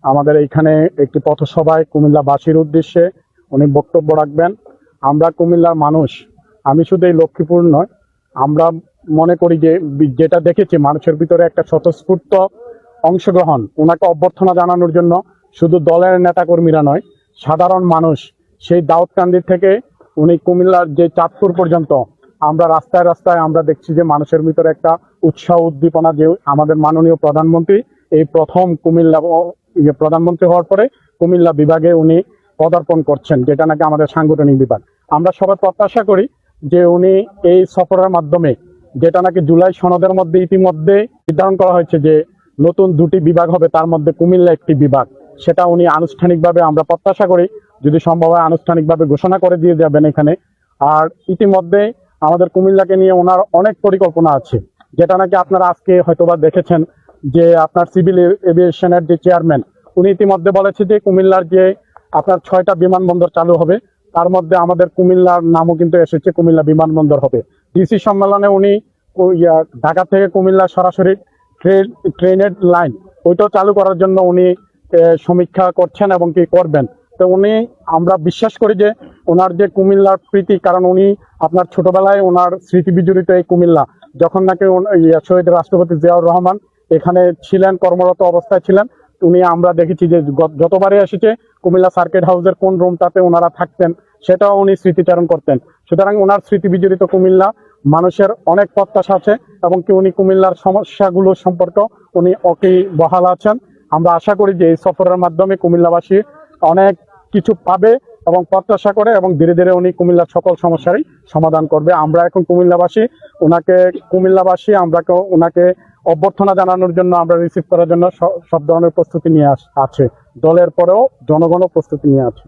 আমাদের এইখানে একটি পথসভায় কুমিল্লাবাসীর উদ্দেশ্যে উনি বক্তব্য রাখবেন। আমরা কুমিল্লার মানুষ, আমি শুধু এই লক্ষ্মীপুর নয়, আমরা মনে করি যে যেটা দেখেছি মানুষের ভিতরে একটা স্বতঃস্ফূর্ত অংশগ্রহণ, ওনাকে অভ্যর্থনা জানানোর জন্য শুধু দলের নেতাকর্মীরা নয়, সাধারণ মানুষ সেই দাউদকান্দি থেকে উনি কুমিল্লার যে চাঁদপুর পর্যন্ত আমরা রাস্তায় রাস্তায় আমরা দেখছি যে মানুষের ভিতরে একটা উৎসাহ উদ্দীপনা, যে আমাদের মাননীয় প্রধানমন্ত্রী এই প্রথম কুমিল্লা প্রধানমন্ত্রী হওয়ার পরে কুমিল্লা বিভাগে উনি পদার্পণ করছেন, যেটা নাকি আমাদের সাংগঠনিক বিভাগ। আমরা সবাই প্রত্যাশা করি যে উনি এই সফরের মাধ্যমে, যেটা নাকি জুলাই সনদের মধ্যে ইতিমধ্যে নির্ধারণ করা হয়েছে যে নতুন 2টি বিভাগ হবে, তার মধ্যে কুমিল্লা একটি বিভাগ, সেটা উনি আনুষ্ঠানিকভাবে আমরা প্রত্যাশা করি যদি সম্ভব হয় আনুষ্ঠানিকভাবে ঘোষণা করে দিয়ে যাবেন এখানে। আর ইতিমধ্যে আমাদের কুমিল্লাকে নিয়ে ওনার অনেক পরিকল্পনা আছে, যেটা নাকি আপনারা আজকে হয়তোবা দেখেছেন যে আপনার সিভিল এভিয়েশনের যে চেয়ারম্যান উনি ইতিমধ্যে বলেছে যে কুমিল্লার যে আপনার 6টা বিমানবন্দর চালু হবে, তার মধ্যে আমাদের কুমিল্লার নামও কিন্তু এসেছে, কুমিল্লা বিমানবন্দর হবে। ডিসি সম্মেলনে উনি ঢাকা থেকে কুমিল্লা সরাসরি ট্রেনের লাইন ওইটাও চালু করার জন্য উনি সমীক্ষা করছেন এবং কি করবেন। তো উনি, আমরা বিশ্বাস করি যে ওনার যে কুমিল্লার প্রীতি, কারণ উনি আপনার ছোটবেলায় ওনার স্মৃতি বিজড়িত এই কুমিল্লা, যখন নাকি শহীদ রাষ্ট্রপতি জিয়াউর রহমান এখানে ছিলেন, কর্মরত অবস্থায় ছিলেন, উনি আমরা দেখেছি যে যতবারই এসেছে কুমিল্লা সার্কিট হাউসের কোন রুমটাতে ওনারা থাকতেন সেটাও উনি স্মৃতিচারণ করতেন। সুতরাং ওনার স্মৃতি বিজড়িত কুমিল্লা মানুষের অনেক প্রত্যাশা আছে এবং কি উনি কুমিল্লার সমস্যাগুলো সম্পর্কে উনি বহাল আছেন। আমরা আশা করি যে এই সফরের মাধ্যমে কুমিল্লাবাসী অনেক কিছু পাবে এবং প্রত্যাশা করে, এবং ধীরে ধীরে উনি কুমিল্লার সকল সমস্যারই সমাধান করবে। আমরা এখন কুমিল্লাবাসী আমরা ওনাকে অভ্যর্থনা জানানোর জন্য, আমরা রিসিভ করার জন্য সব ধরনের প্রস্তুতি নিয়ে আছে। দলের পরেও জনগণও প্রস্তুতি নিয়ে আছে।